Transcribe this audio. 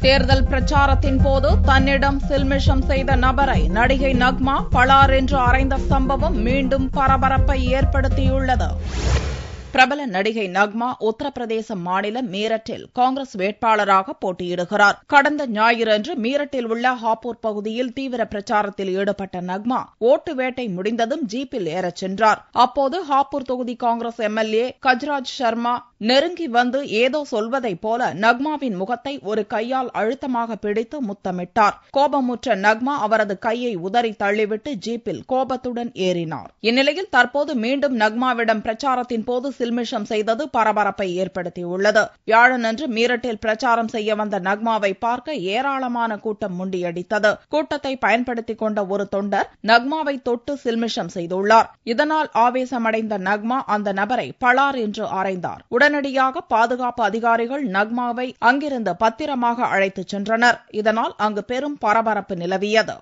தேர்தல் பிரச்சாரத்தின் போது தன்னிடம் சில்மிஷம் செய்த நபரை நடிகை நக்மா பளார் என்று அறைந்த சம்பவம் மீண்டும் பரபரப்பை ஏற்படுத்தியுள்ளது. பிரபல நடிகை நக்மா உத்தரப்பிரதேச மாநிலம் மீரட்டில் காங்கிரஸ் வேட்பாளராக போட்டியிடுகிறார். கடந்த ஞாயிறன்று மீரட்டில் உள்ள ஹாப்பூர் பகுதியில் தீவிர பிரச்சாரத்தில் ஈடுபட்ட நக்மா ஓட்டு வேட்டை முடிந்ததும் ஜீப்பில் ஏறச் சென்றார். அப்போது ஹாப்பூர் தொகுதி காங்கிரஸ் எம்எல்ஏ கஜ்ராஜ் சர்மா நெருங்கி வந்து ஏதோ சொல்வதைப் போல நக்மாவின் முகத்தை ஒரு கையால் அழுத்தமாக பிடித்து முத்தமிட்டார். கோபமுற்ற நக்மா அவரது கையை உதறி தள்ளிவிட்டு ஜீப்பில் கோபத்துடன் ஏறினார். இந்நிலையில் தற்போது மீண்டும் நக்மாவிடம் பிரச்சாரத்தின் போது சில்மிஷம் செய்தது பரபரப்பை ஏற்படுத்தியுள்ளது. வியாழனன்று மீரட்டில் பிரச்சாரம் செய்ய வந்த நக்மாவை பார்க்க ஏராளமான கூட்டம் முண்டியடித்தது. கூட்டத்தை பயன்படுத்திக் கொண்ட ஒரு தொண்டர் நக்மாவை தொட்டு சில்மிஷம் செய்துள்ளார். இதனால் ஆவேசமடைந்த நக்மா அந்த நபரை பளார் என்று அறைந்தார். உடனடியாக பாதுகாப்பு அதிகாரிகள் நக்மாவை அங்கிருந்து பத்திரமாக அழைத்துச் சென்றனர். இதனால் அங்கு பெரும் பரபரப்பு நிலவியது.